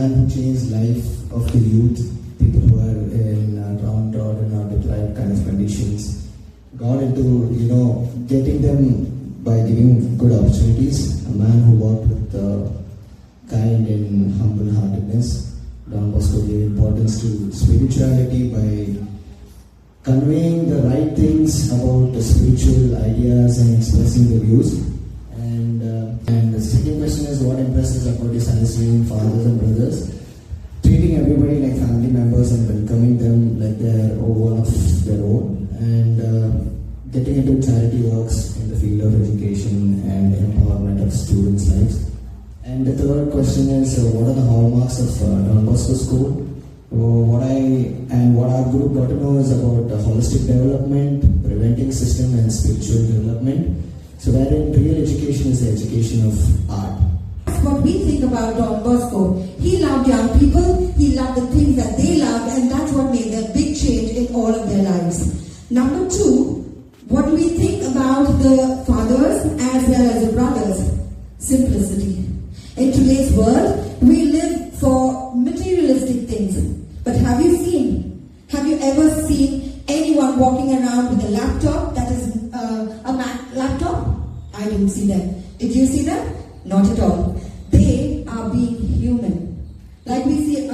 man who changed life of the youth, people who are in downtrodden or deprived kind of conditions, got into, getting them by giving good opportunities. A man who worked with kind and humble-heartedness. Don Bosco gave importance to spirituality by conveying the right things about the spiritual ideas and expressing the views. And the second question is, what impresses about his understanding fathers and brothers? Treating everybody like family members and welcoming them like they're one of their own, and getting into charity works in the field of education and empowerment of students' lives. And the third question is, what are the hallmarks of Don Bosco School? What our group got to know is about holistic development, preventing system and spiritual development. So wherein real education is the education of art. That's what we think about Don Bosco. He loved young people, he loved the things that they loved, and that's what made a big change in all of their lives. Number two, what do we think about the fathers as well as the brothers? Simplicity. In today's world, we live for materialistic things. But have you ever seen anyone walking around with a laptop that is a Mac laptop? I didn't see them. Did you see them? Not at all. They are being human. Like we see,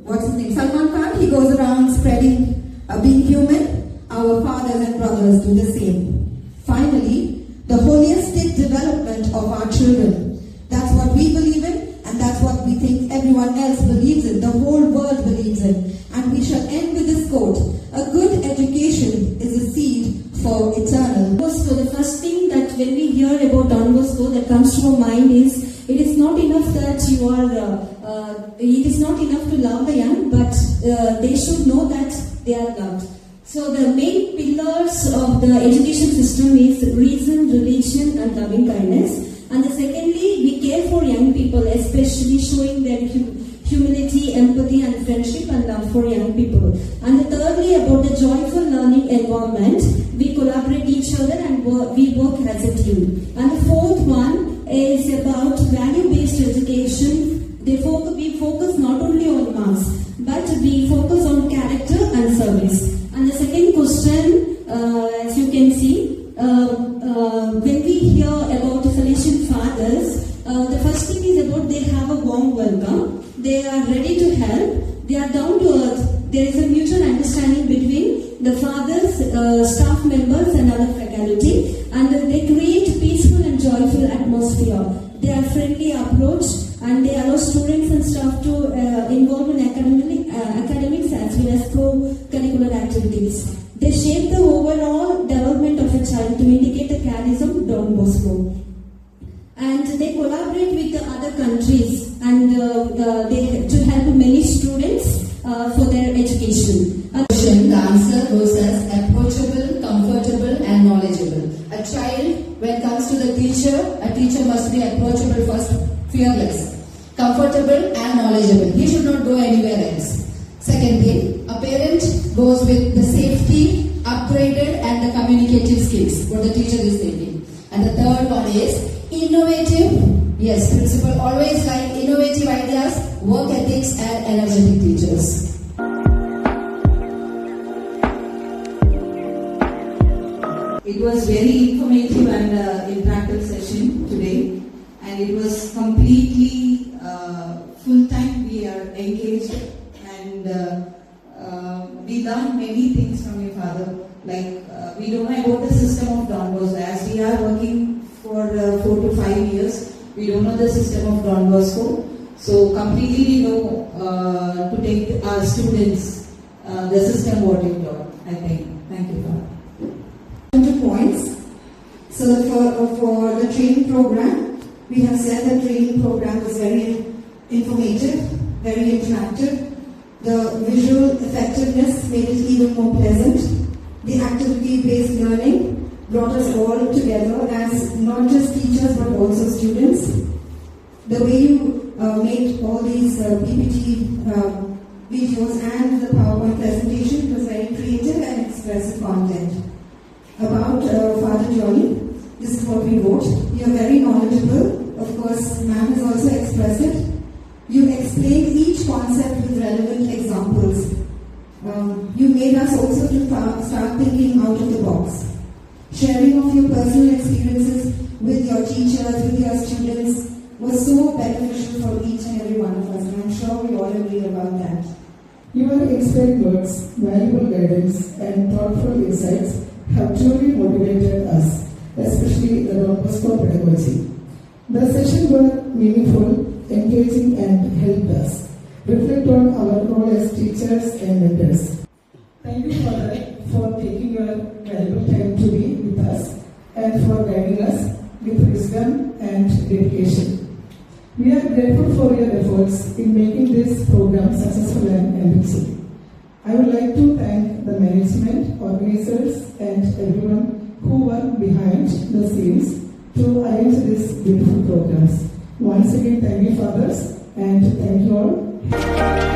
what's his name? Salman Khan, he goes around spreading being human. Our fathers and brothers do the same. Finally, the holistic development of our children. That's what we believe in, and that's what we think everyone else believes in, the whole world believes in. And we shall end with this quote: a good education is a seed for eternal. So the first thing that when we hear about Don Bosco that comes to our mind is, it is not enough that it is not enough to love the young, but they should know that they are loved. So the main pillars of the education system is reason, religion and loving kindness. And secondly, we care for young people, especially showing their humility, empathy and friendship and love for young people. And thirdly, about the joyful learning environment, we collaborate each other and we work as a team. And the fourth one is about value-based education. We focus not only on marks, but we focus on character and service. And the second question, as you can see, when we hear about the Salesian fathers, the first thing is about they have a warm welcome, they are ready to help, they are down to earth, there is a mutual understanding between the fathers, staff members and other faculty, and they create peaceful and joyful atmosphere. They are friendly approach and they allow students and staff to involve in academics as well as co-curricular activities. They shape the overall development of a child to indicate the charism Don Bosco. And they collaborate with the other countries and to help many students for their education. The answer goes as approachable, comfortable and knowledgeable. A child, when it comes to the teacher, a teacher must be approachable first, fearless, comfortable and knowledgeable. He should not go anywhere else. Second thing, a parent goes with the safety, upgraded and the communicative skills, what the teacher is thinking. And the third one is innovative. Yes, principal always like innovative ideas, work ethics and energetic teachers. It was very informative and interactive session today, and it was completely full time. We are engaged and we learned many things from your father. Like we don't know about the system of Don Bosco. As we are working for 4 to 5 years, we don't know the system of Don Bosco. So completely we know to take our students the system what you taught. I think. Thank you, Father. 2 points. So for the training program, we have said the training program was very informative, very interactive. The visual effectiveness made it even more pleasant. The activity-based learning brought us all together as not just teachers but also students. The way you made all these PPT videos and the PowerPoint presentation was very creative and expressive content. About Father Johnny, this is what we wrote. You are very knowledgeable. Of course, ma'am has also expressed it. You explained each concept with relevant examples. You made us also to start thinking out of the box. Sharing of your personal experiences with your teachers, with your students was so beneficial for each and every one of us, and I'm sure we all agree about that. Your inspiring words, valuable guidance, and thoughtful insights have truly motivated us, especially the Don Bosco pedagogy. The sessions were meaningful, engaging, and helped us reflect on our role as teachers and mentors. Thank you, Father, for taking your valuable time to be with us and for guiding us with wisdom and dedication. We are grateful for your efforts in making this program successful and enriching. I would like to thank the management, organizers, and everyone who worked behind the scenes to arrange these beautiful programs. Once again, thank you, fathers, and thank you all.